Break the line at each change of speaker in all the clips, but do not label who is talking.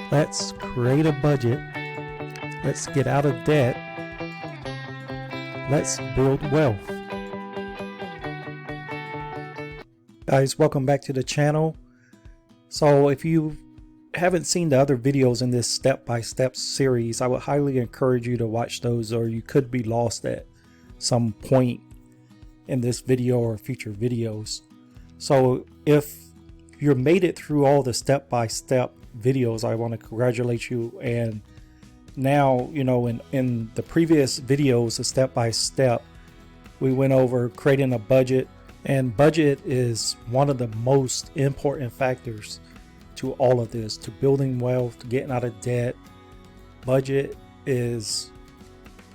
Let's create a budget. Let's get out of debt. Let's build wealth. Guys, welcome back to the channel. So if you haven't seen the other videos in this step-by-step series, I would highly encourage you to watch those, or you could be lost at some point in this video or future videos. So if you made it through all the step-by-step videos, I want to congratulate you. And now, in the previous videos, the step-by-step, we went over creating a budget, and budget is one of the most important factors to all of this, to building wealth, to getting out of debt. Budget is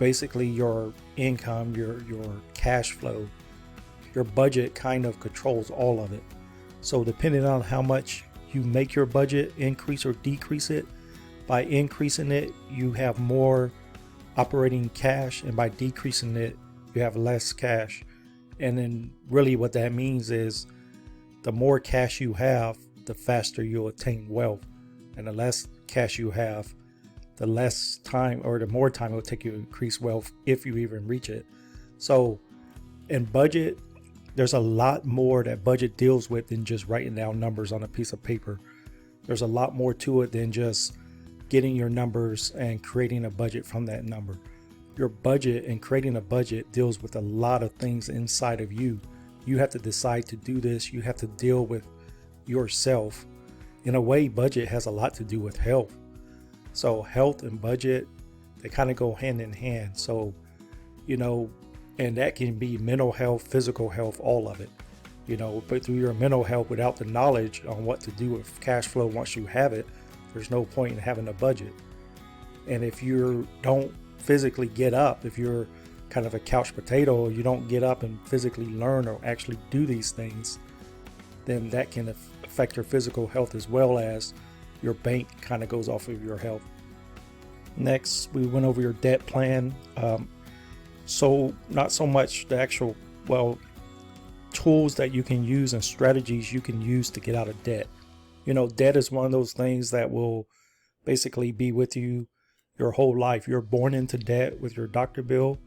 basically your income, your cash flow. Your budget kind of controls all of it. So depending on how much you make your budget, increase or decrease it, by increasing it, you have more operating cash, and by decreasing it, you have less cash. And then really what that means is the more cash you have, the faster you'll attain wealth. And the less cash you have, the less time, or the more time it will take you to increase wealth if you even reach it. So in budget, there's a lot more that budget deals with than just writing down numbers on a piece of paper. There's a lot more to it than just getting your numbers and creating a budget from that number. Your budget and creating a budget deals with a lot of things inside of you. You have to decide to do this. You have to deal with yourself. In a way, budget has a lot to do with health. So health and budget, they kind of go hand in hand. So, and that can be mental health, physical health, all of it. But through your mental health, without the knowledge on what to do with cash flow once you have it, there's no point in having a budget. And if you don't physically get up, if you're kind of a couch potato, you don't get up and physically learn or actually do these things, then that can affect your physical health, as well as your bank kind of goes off of your health. Next, we went over your debt plan. So not so much the actual, tools that you can use and strategies you can use to get out of debt. Debt is one of those things that will basically be with you your whole life. You're born into debt with your doctor bill,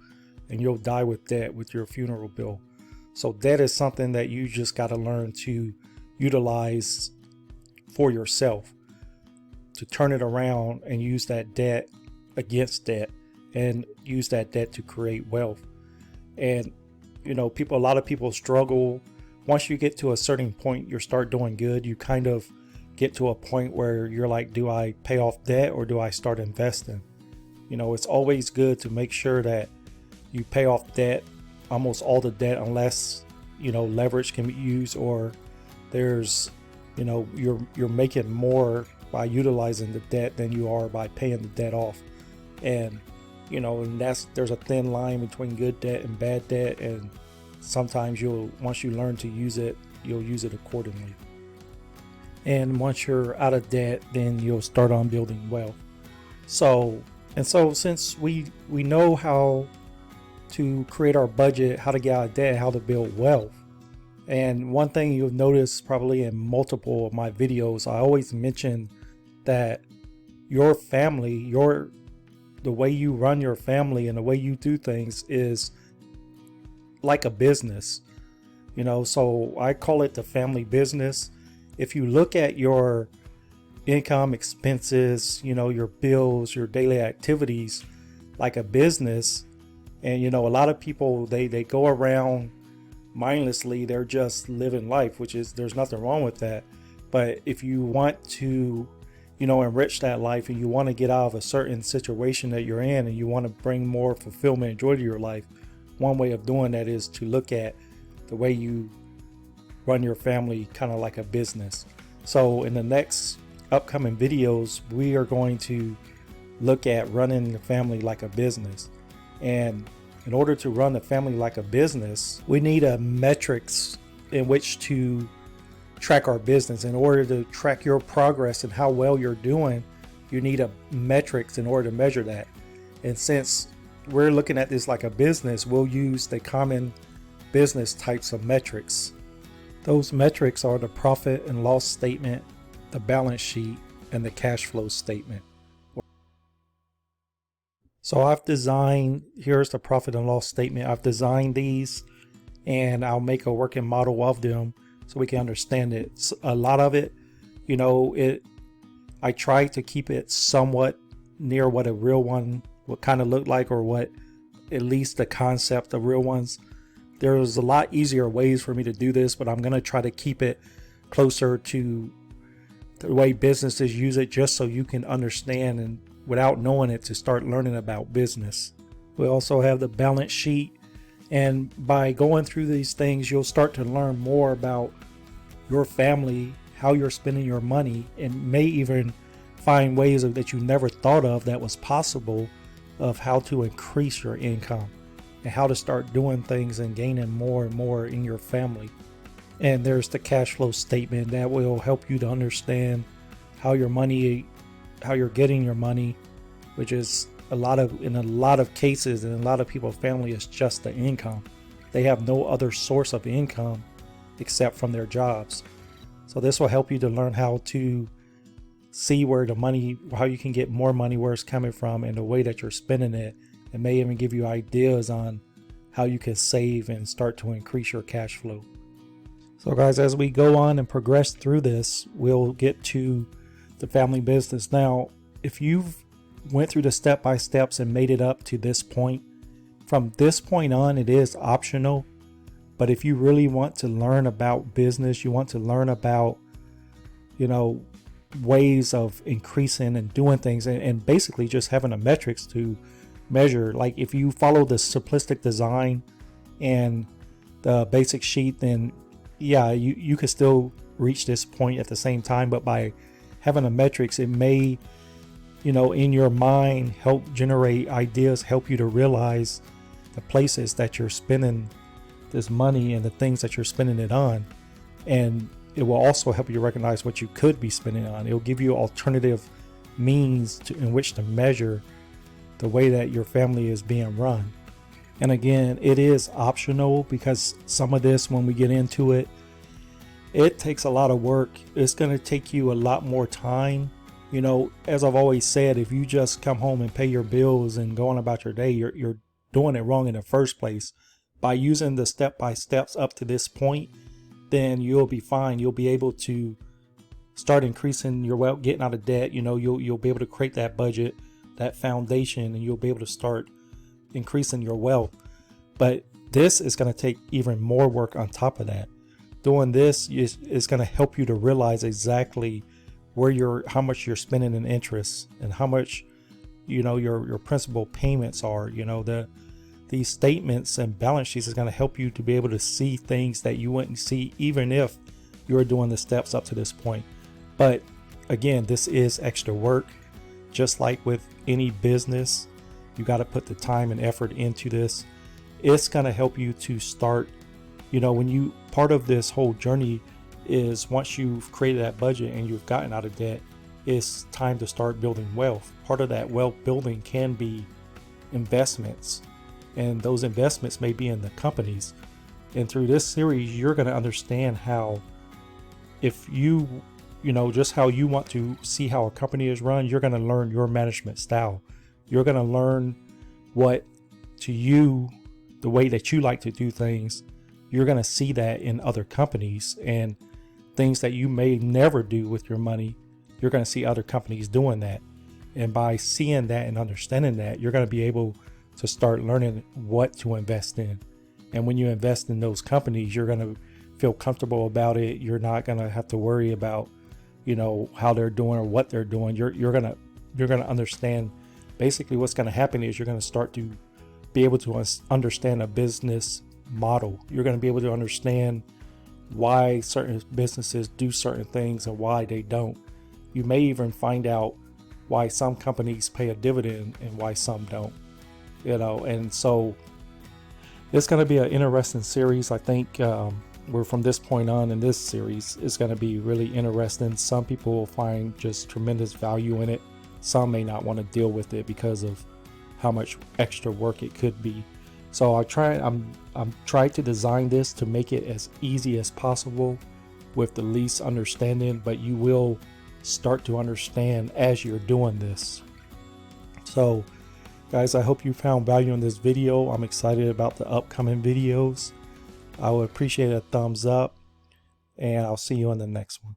and you'll die with debt with your funeral bill. So debt is something that you just got to learn to utilize for yourself, to turn it around and use that debt against debt, and use that debt to create wealth. And a lot of people struggle. Once you get to a certain point, you start doing good, you kind of get to a point where you're like, do I pay off debt or do I start investing? It's always good to make sure that you pay off debt, almost all the debt, unless leverage can be used, or there's you're making more by utilizing the debt than you are by paying the debt off. And and there's a thin line between good debt and bad debt, and sometimes once you learn to use it, you'll use it accordingly. And once you're out of debt, then you'll start on building wealth. So since we know how to create our budget, how to get out of debt, how to build wealth, and one thing you'll notice probably in multiple of my videos, I always mention that your family, the way you run your family and the way you do things is like a business. So I call it the family business. If you look at your income, expenses, your bills, your daily activities like a business, and a lot of people, they go around mindlessly, they're just living life, there's nothing wrong with that. But if you want to enrich that life, and you want to get out of a certain situation that you're in, and you want to bring more fulfillment and joy to your life, one way of doing that is to look at the way you run your family kind of like a business. So in the next upcoming videos, we are going to look at running the family like a business. And in order to run the family like a business, we need a metrics in which to track our business. In order to track your progress and how well you're doing, you need a metrics in order to measure that. And since we're looking at this like a business, we'll use the common business types of metrics. Those metrics are the profit and loss statement, the balance sheet, and the cash flow statement. So I've designed, here's the profit and loss statement. I've designed these and I'll make a working model of them so we can understand it. A lot of it, you know, I try to keep it somewhat near what a real one would kind of look like, or what at least the concept of real ones. There's a lot easier ways for me to do this, but I'm going to try to keep it closer to the way businesses use it, just so you can understand, and without knowing it, to start learning about business. We also have the balance sheet, and by going through these things, you'll start to learn more about your family, how you're spending your money, and may even find ways that you never thought of that was possible, of how to increase your income and how to start doing things and gaining more and more in your family. And there's the cash flow statement that will help you to understand how you're getting your money, which is in a lot of cases, in a lot of people's family, is just the income. They have no other source of income except from their jobs. So this will help you to learn how to see how you can get more money, where it's coming from, and the way that you're spending it. It may even give you ideas on how you can save and start to increase your cash flow. So guys, as we go on and progress through this, we'll get to the family business. Now, if you've went through the step-by-steps and made it up to this point, from this point on, it is optional. But if you really want to learn about business, you want to learn about, ways of increasing and doing things, and basically just having a metrics to measure. Like if you follow the simplistic design and the basic sheet, then yeah, you could still reach this point at the same time. But by having a metrics, it may, in your mind, help generate ideas, help you to realize the places that you're spending this money and the things that you're spending it on. And it will also help you recognize what you could be spending on. It will give you alternative means in which to measure the way that your family is being run. And again, it is optional, because some of this, when we get into it, it takes a lot of work. It's going to take you a lot more time. As I've always said, if you just come home and pay your bills and go on about your day, you're doing it wrong in the first place. By using the step-by-steps up to this point, then you'll be fine. You'll be able to start increasing your wealth, getting out of debt. You'll be able to create that budget, that foundation, and you'll be able to start increasing your wealth. But this is going to take even more work on top of that. Doing this is going to help you to realize exactly how much you're spending in interest, and how much your principal payments are. These statements and balance sheets is going to help you to be able to see things that you wouldn't see even if you were doing the steps up to this point. But again, this is extra work. Just like with any business, you got to put the time and effort into this. It's going to help you to start, part of this whole journey is, once you've created that budget and you've gotten out of debt, it's time to start building wealth. Part of that wealth building can be investments. And those investments may be in the companies. And through this series, you're going to understand how, if just how you want to see how a company is run, you're going to learn your management style. You're going to learn what, to you, the way that you like to do things. You're going to see that in other companies, and things that you may never do with your money, you're going to see other companies doing that. And by seeing that and understanding that, you're going to be able to start learning what to invest in. And when you invest in those companies, you're going to feel comfortable about it. You're not going to have to worry about, how they're doing or what they're doing. You're going to understand. Basically, what's going to happen is you're going to start to be able to understand a business model. You're going to be able to understand why certain businesses do certain things and why they don't. You may even find out why some companies pay a dividend and why some don't. And so it's going to be an interesting series. I think we're from this point on in this series is going to be really interesting. Some people will find just tremendous value in it. Some may not want to deal with it because of how much extra work it could be. So I'm trying to design this to make it as easy as possible with the least understanding, but you will start to understand as you're doing this. So guys, I hope you found value in this video. I'm excited about the upcoming videos. I would appreciate a thumbs up, and I'll see you in the next one.